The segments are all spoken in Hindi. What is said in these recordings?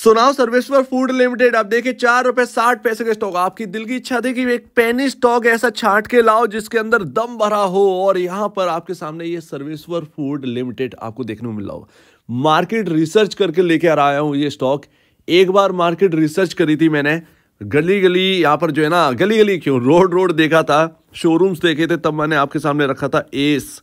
सुनाओ सर्वेश्वर फूड लिमिटेड। अब देखिए 4 रुपए 60 पैसे का स्टॉक। आपकी दिल की इच्छा थी कि एक पेनी स्टॉक ऐसा छांट के लाओ जिसके अंदर दम भरा हो, और यहां पर आपके सामने ये सर्वेश्वर फूड लिमिटेड आपको देखने को मिल रहा होगा। मार्केट रिसर्च करके लेके आ रहा हूं ये स्टॉक। एक बार मार्केट रिसर्च करी थी मैंने, गली गली यहाँ पर जो है ना, गली गली क्यों, रोड रोड देखा था, शोरूम्स देखे थे, तब मैंने आपके सामने रखा था एस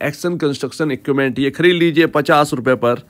एक्शन कंस्ट्रक्शन इक्विपमेंट। ये खरीद लीजिए 50 रुपए पर,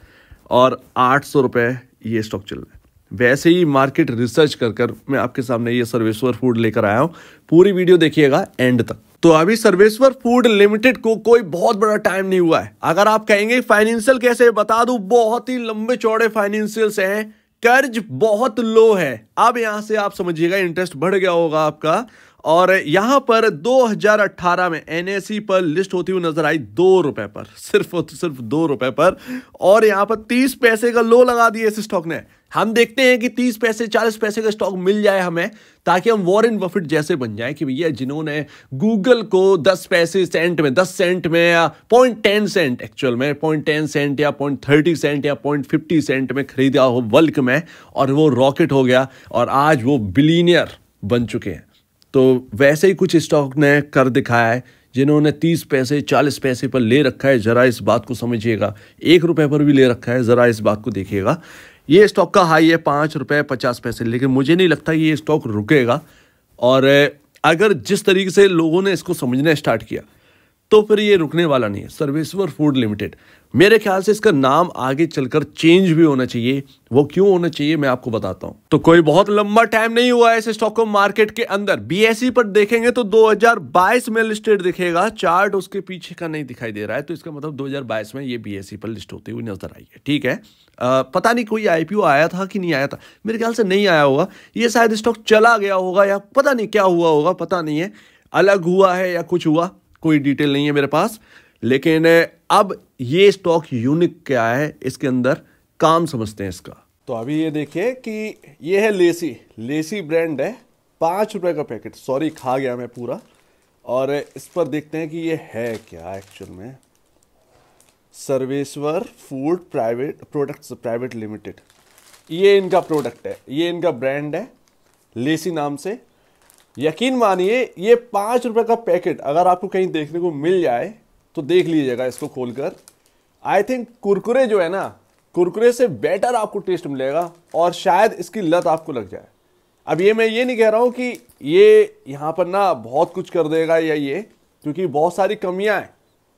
और 800 रुपए ये स्टॉक चल रहा है। वैसे ही मार्केट रिसर्च कर मैं आपके सामने ये सर्वेश्वर फूड लेकर आया हूं। पूरी वीडियो देखिएगा एंड तक। तो अभी सर्वेश्वर फूड लिमिटेड को कोई बहुत बड़ा टाइम नहीं हुआ है। अगर आप कहेंगे फाइनेंशियल कैसे, बता दूं, बहुत ही लंबे चौड़े फाइनेंशियल्स हैं, कर्ज बहुत लो है। अब यहां से आप समझिएगा इंटरेस्ट बढ़ गया होगा आपका। और यहां पर 2018 में NSE पर लिस्ट होती हुई नजर आई 2 रुपए पर, सिर्फ 2 रुपए पर, और यहां पर 30 पैसे का लो लगा दिया इस स्टॉक ने। हम देखते हैं कि 30 पैसे 40 पैसे का स्टॉक मिल जाए हमें, ताकि हम वॉरेन बफेट जैसे बन जाए कि भैया जिन्होंने गूगल को 10 पैसे सेंट में, 10 सेंट में, या 0.10 सेंट, एक्चुअल में 0.10 सेंट या 0.30 सेंट या 0.50 सेंट में खरीदा हो बल्क में, और वो रॉकेट हो गया और आज वो बिलीनियर बन चुके हैं। तो वैसे ही कुछ स्टॉक ने कर दिखाया है। जिन्होंने 30 पैसे 40 पैसे पर ले रखा है, जरा इस बात को समझिएगा। 1 रुपए पर भी ले रखा है, जरा इस बात को देखिएगा। ये स्टॉक का हाई है 5 रुपए 50 पैसे, लेकिन मुझे नहीं लगता ये स्टॉक रुकेगा। और अगर जिस तरीके से लोगों ने इसको समझना स्टार्ट किया, तो फिर ये रुकने वाला नहीं है। सर्वेश्वर फूड लिमिटेड, मेरे ख्याल से इसका नाम आगे चलकर चेंज भी होना चाहिए। वो क्यों होना चाहिए मैं आपको बताता हूं। तो कोई बहुत लंबा टाइम नहीं हुआ है इस स्टॉक को मार्केट के अंदर। BSE पर देखेंगे तो 2022 में लिस्टेड दिखेगा, चार्ट उसके पीछे का नहीं दिखाई दे रहा है, तो इसका मतलब 2022 में ये BSE पर लिस्ट होती हुई नजर आई है। ठीक है, पता नहीं कोई IPO आया था कि नहीं आया था, मेरे ख्याल से नहीं आया होगा। ये शायद स्टॉक चला गया होगा, या पता नहीं क्या हुआ होगा, पता नहीं है, अलग हुआ है या कुछ हुआ, कोई डिटेल नहीं है मेरे पास। लेकिन अब ये स्टॉक यूनिक क्या है, इसके अंदर काम समझते हैं इसका। तो अभी ये देखिए कि ये है लेसी ब्रांड है, 5 रुपए का पैकेट। सॉरी, खा गया मैं पूरा। और इस पर देखते हैं कि ये है क्या एक्चुअल में। Sarveshwar food products private limited, ये इनका प्रोडक्ट है, ये इनका ब्रांड है लेसी नाम से। यकीन मानिए ये 5 रुपए का पैकेट अगर आपको कहीं देखने को मिल जाए तो देख लीजिएगा इसको खोलकर। आई थिंक कुरकुरे जो है ना, कुरकुरे से बेटर आपको टेस्ट मिलेगा, और शायद इसकी लत आपको लग जाए। अब ये मैं ये नहीं कह रहा हूं कि ये यहां पर ना बहुत कुछ कर देगा या ये, क्योंकि बहुत सारी कमियां हैं,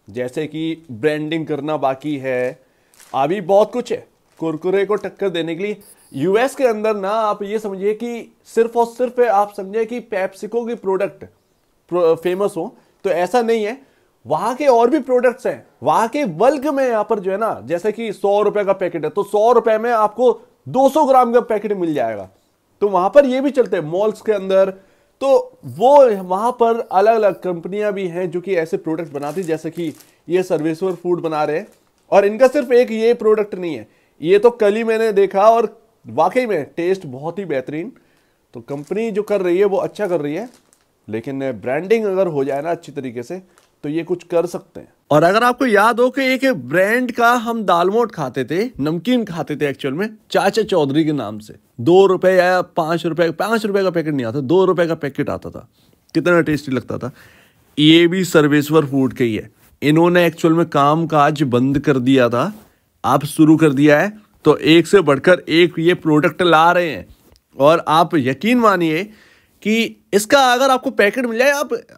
जैसे कि ब्रांडिंग करना बाकी है, अभी बहुत कुछ है कुरकुरे को टक्कर देने के लिए। US के अंदर ना आप ये समझिए कि सिर्फ और सिर्फ आप समझिए कि पेप्सिको की प्रोडक्ट फेमस हो, तो ऐसा नहीं है। वहां के और भी प्रोडक्ट्स हैं, वहां के बल्क में यहाँ पर जो है ना, जैसे कि 100 रुपए का पैकेट है, तो 100 रुपए में आपको 200 ग्राम का पैकेट मिल जाएगा। तो वहां पर ये भी चलते हैं मॉल्स के अंदर। तो वो वहां पर अलग अलग कंपनियां भी हैं जो कि ऐसे प्रोडक्ट बनाती, जैसे कि ये सर्वेश्वर फूड बना रहे हैं। और इनका सिर्फ एक ये प्रोडक्ट नहीं है, ये तो कल ही मैंने देखा और वाकई में टेस्ट बहुत ही बेहतरीन। तो कंपनी जो कर रही है वो अच्छा कर रही है, लेकिन ब्रांडिंग अगर हो जाए ना अच्छी तरीके से, तो ये कुछ कर सकते हैं। और अगर आपको याद हो कि एक ब्रांड का हम दालमोट खाते थे, नमकीन खाते थे एक्चुअल में, चाचा चौधरी के नाम से, 2 रुपए या 5 रुपए का पैकेट नहीं आता, 2 रुपए का पैकेट आता था, कितना टेस्टी लगता था। ये भी सर्वेश्वर फूड के ही है। इन्होंने एक्चुअल में काम काज बंद कर दिया था, अब शुरू कर दिया है, तो एक से बढ़कर एक ये प्रोडक्ट ला रहे हैं। और आप यकीन मानिए कि इसका अगर आपको पैकेट मिल जाए,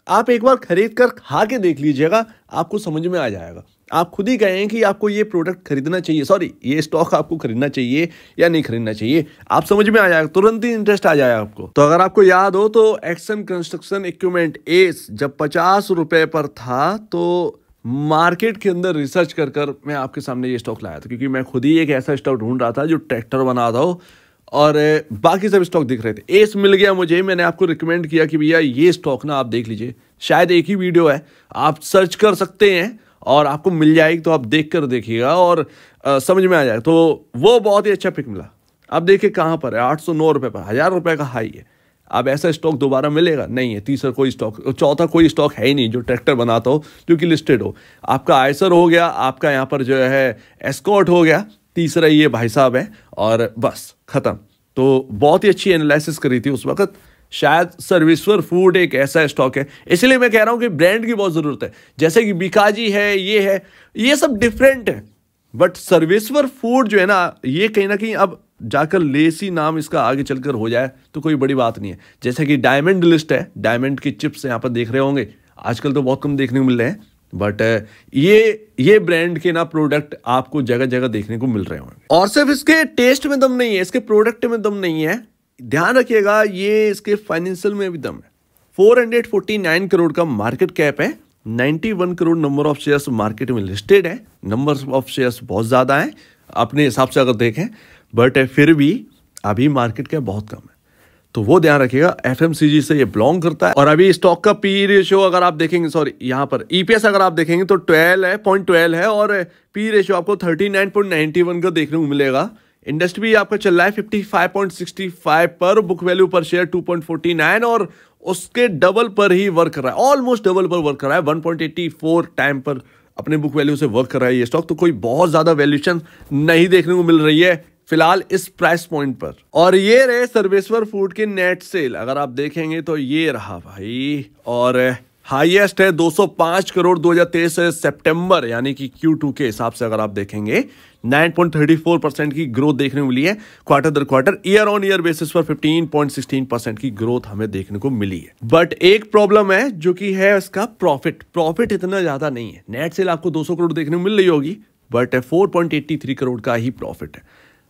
आप एक बार खरीद कर खा के देख लीजिएगा, आपको समझ में आ जाएगा। आप खुद ही कहें कि आपको ये प्रोडक्ट खरीदना चाहिए, सॉरी ये स्टॉक आपको खरीदना चाहिए या नहीं खरीदना चाहिए, आप समझ में आ जाएगा, तुरंत ही इंटरेस्ट आ जाएगा आपको। तो अगर आपको याद हो तो एक्शन कंस्ट्रक्शन इक्विपमेंट एस जब 50 रुपए पर था, तो मार्केट के अंदर रिसर्च कर मैं आपके सामने ये स्टॉक लाया था, क्योंकि मैं खुद ही एक ऐसा स्टॉक ढूंढ रहा था जो ट्रैक्टर बनाता हो, और बाकी सब स्टॉक दिख रहे थे। एस मिल गया मुझे, मैंने आपको रिकमेंड किया कि भैया ये स्टॉक ना आप देख लीजिए, शायद एक ही वीडियो है, आप सर्च कर सकते हैं और आपको मिल जाएगी, तो आप देख कर देखिएगा और समझ में आ जाए। तो वो बहुत ही अच्छा पिक मिला। अब देखिए कहाँ पर है, 809 रुपये पर, 1000 रुपये का हाई है। अब ऐसा स्टॉक दोबारा मिलेगा नहीं है, तीसरा कोई स्टॉक, चौथा कोई स्टॉक है ही नहीं जो ट्रैक्टर बनाता हो जो कि लिस्टेड हो। आपका आयसर हो गया, आपका यहाँ पर जो है एस्कॉर्ट हो गया, तीसरा ये भाई साहब है और बस खत्म। तो बहुत ही अच्छी एनालिसिस करी थी उस वक्त। शायद सर्वेश्वर फूड एक ऐसा स्टॉक है, इसलिए मैं कह रहा हूं कि ब्रांड की बहुत जरूरत है। जैसे कि बीकाजी है, ये सब डिफरेंट है, बट सर्वेश्वर फूड जो है ना, ये कहीं ना कहीं अब जाकर लेसी नाम इसका आगे चलकर हो जाए तो कोई बड़ी बात नहीं है। जैसे कि डायमंड लिस्ट है, डायमंड की चिप्स यहाँ पर देख रहे होंगे, आजकल तो बहुत कम देखने को मिल रहे हैं, बट ये ब्रांड के ना प्रोडक्ट आपको जगह जगह देखने को मिल रहे होंगे। और सिर्फ इसके टेस्ट में दम नहीं है, इसके प्रोडक्ट में दम नहीं है, ध्यान रखिएगा, ये इसके फाइनेंशियल में भी दम है। 449 करोड़ का मार्केट कैप है, 91 crore number of shares market में लिस्टेड है। नंबर ऑफ शेयर्स बहुत ज्यादा है अपने हिसाब से अगर देखें, बट फिर भी अभी मार्केट कैप बहुत कम है, तो वो ध्यान रखिएगा। एफएमसीजी से ये बिलोंग करता है। और अभी स्टॉक का पी रेशियो अगर आप देखेंगे, सॉरी यहाँ पर ईपीएस अगर आप देखेंगे तो 12 है और पी रेशियो आपको 39.91 का देखने को मिलेगा। इंडस्ट्री आपका चल रहा है 55.65 पर, बुक वैल्यू पर शेयर 2.49 और उसके डबल पर ही वर्क कर रहा है, ऑलमोस्ट डबल पर वर्क कर रहा है, 1.84 टाइम पर अपने बुक वैल्यू से वर्क कर रहा है ये स्टॉक। तो कोई बहुत ज्यादा वैल्यूएशन नहीं देखने को मिल रही है फिलहाल इस प्राइस पॉइंट पर। और ये रहे सर्वेश्वर फूड के नेट सेल, अगर आप देखेंगे तो ये रहा भाई, और हाईएस्ट है 205 करोड़ 2023 सितंबर यानी कि Q2 के हिसाब से अगर आप देखेंगे 9.34% की ग्रोथ देखने को मिली है क्वार्टर दर quarter. Year on year basis पर 15.16% की ग्रोथ हमें देखने को मिली है। बट एक प्रॉब्लम है जो कि है इसका प्रॉफिट इतना ज्यादा नहीं है। नेट सेल आपको 200 करोड़ देखने को मिल रही होगी, बट 4.83 करोड़ का ही प्रॉफिट है,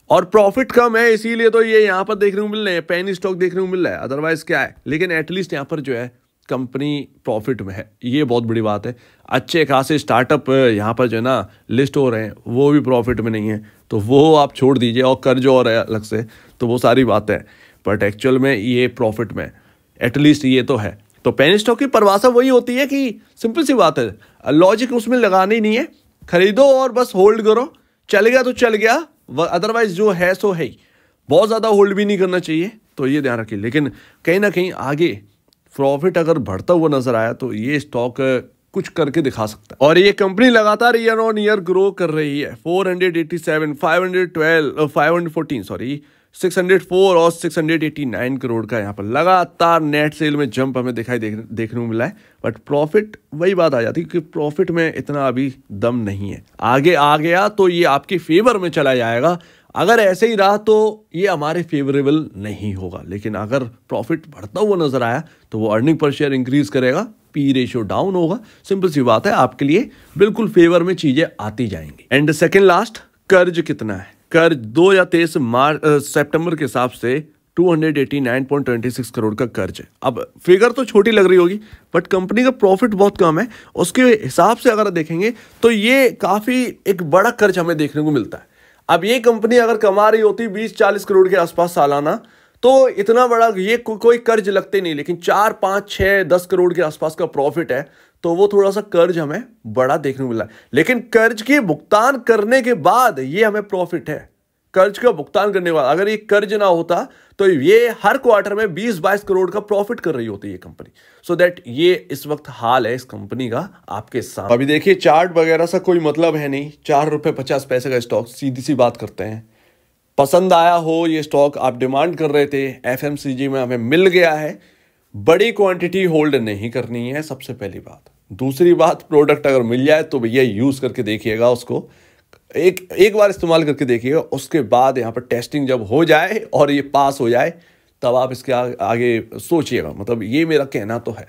और प्रॉफिट कम है, इसीलिए तो ये यहाँ पर देखने को मिल रहे हैं, पेनी स्टॉक देखने को मिल रहा है, अदरवाइज क्या है। लेकिन एटलीस्ट यहाँ पर जो है कंपनी प्रॉफिट में है, ये बहुत बड़ी बात है। अच्छे खासे स्टार्टअप यहाँ पर जो है ना लिस्ट हो रहे हैं, वो भी प्रॉफिट में नहीं है, तो वो आप छोड़ दीजिए, और कर्ज और है अलग से, तो वो सारी बातें हैं, बट एक्चुअल में ये प्रॉफिट में एटलीस्ट ये तो है। तो पेनी स्टॉक की परिभाषा वही होती है कि सिंपल सी बात है, लॉजिक उसमें लगानी नहीं है, खरीदो और बस होल्ड करो, चल गया तो चल गया, अदरवाइज जो है सो है ही, बहुत ज्यादा होल्ड भी नहीं करना चाहिए, तो ये ध्यान रखिए। लेकिन कहीं ना कहीं आगे प्रॉफिट अगर बढ़ता हुआ नजर आया तो ये स्टॉक कुछ करके दिखा सकता है। और ये कंपनी लगातार ईयर ऑन ईयर ग्रो कर रही है, 487, 512, 514 सॉरी 604 और 689 करोड़ का यहाँ पर लगातार नेट सेल में जंप हमें देखने को मिला है। बट प्रॉफिट वही बात आ जाती है कि प्रॉफिट में इतना अभी दम नहीं है। आगे आ गया तो ये आपके फेवर में चला जाएगा, अगर ऐसे ही रहा तो ये हमारे फेवरेबल नहीं होगा। लेकिन अगर प्रॉफिट बढ़ता हुआ नजर आया तो वो अर्निंग पर शेयर इंक्रीज करेगा, पी रेशियो डाउन होगा, सिंपल सी बात है, आपके लिए बिल्कुल फेवर में चीजें आती जाएंगी। एंड सेकेंड लास्ट, कर्ज कितना है? कर्ज 2023 सितंबर के हिसाब से 289.26 करोड़ का कर्ज है। अब फिगर तो छोटी लग रही होगी, बट कंपनी का प्रॉफिट बहुत कम है, उसके हिसाब से अगर देखेंगे तो ये काफी एक बड़ा कर्ज हमें देखने को मिलता है। अब ये कंपनी अगर कमा रही होती 20-40 करोड़ के आसपास सालाना, तो इतना बड़ा ये कोई कर्ज लगते नहीं, लेकिन 4, 5, 6, 10 करोड़ के आसपास का प्रॉफिट है, तो वो थोड़ा सा कर्ज हमें बड़ा देखने को मिला है। लेकिन कर्ज के भुगतान करने के बाद ये हमें प्रॉफिट है। कर्ज का भुगतान करने के बाद अगर ये कर्ज ना होता तो ये हर क्वार्टर में 20-22 करोड़ का प्रॉफिट कर रही होती है ये कंपनी। सो दैट ये इस वक्त हाल है इस कंपनी का आपके साथ। अभी देखिए चार्ट वगैरह सा कोई मतलब है नहीं, 4 रुपए 50 पैसे का स्टॉक, सीधी सी बात करते हैं। पसंद आया हो ये स्टॉक, आप डिमांड कर रहे थे, एफएमसीजी में हमें मिल गया है, बड़ी क्वांटिटी होल्ड नहीं करनी है सबसे पहली बात। दूसरी बात, प्रोडक्ट अगर मिल जाए तो भैया यूज करके देखिएगा, उसको एक बार इस्तेमाल करके देखिएगा, उसके बाद यहाँ पर टेस्टिंग जब हो जाए और ये पास हो जाए तब आप इसके आगे सोचिएगा। मतलब ये मेरा कहना तो है,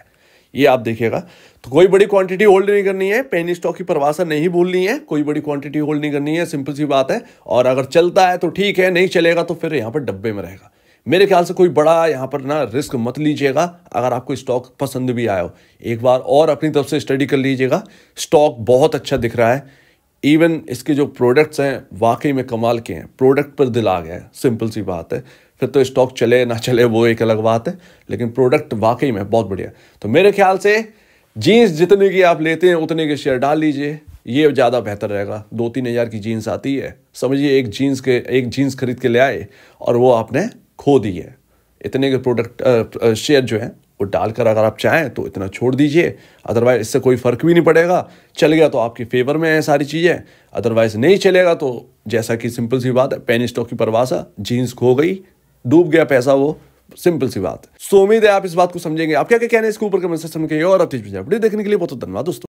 ये आप देखिएगा। तो कोई बड़ी क्वांटिटी होल्ड नहीं करनी है, पेनी स्टॉक की परिभाषा नहीं भूलनी है, कोई बड़ी क्वांटिटी होल्ड नहीं करनी है, सिंपल सी बात है। और अगर चलता है तो ठीक है, नहीं चलेगा तो फिर यहाँ पर डब्बे में रहेगा। मेरे ख्याल से कोई बड़ा यहाँ पर ना रिस्क मत लीजिएगा। अगर आपको स्टॉक पसंद भी आया हो, एक बार और अपनी तरफ से स्टडी कर लीजिएगा। स्टॉक बहुत अच्छा दिख रहा है, इवन इसके जो प्रोडक्ट्स हैं वाकई में कमाल के हैं, प्रोडक्ट पर दिल आ गया है, सिंपल सी बात है। फिर तो स्टॉक चले ना चले वो एक अलग बात है, लेकिन प्रोडक्ट वाकई में बहुत बढ़िया। तो मेरे ख्याल से जीन्स जितने की आप लेते हैं उतने के शेयर डाल लीजिए, ये ज़्यादा बेहतर रहेगा। 2-3 हज़ार की जीन्स आती है, समझिए एक जीन्स खरीद के ले आए और वो आपने खो दी है। इतने के प्रोडक्ट शेयर जो है वो डालकर अगर आप चाहें तो इतना छोड़ दीजिए, अदरवाइज इससे कोई फ़र्क भी नहीं पड़ेगा। चल गया तो आपके फेवर में है सारी चीज़ें, अदरवाइज नहीं चलेगा तो जैसा कि सिंपल सी बात है, पेनी स्टॉक की परवासा, जीन्स खो गई, डूब गया पैसा, वो सिंपल सी बात है। सो उम्मीद है आप इस बात को समझेंगे। आप क्या क्या कहना है इसके ऊपर कमेंट सेक्शन में कहिए, और आप वीडियो देखने के लिए बहुत धन्यवाद दोस्तों।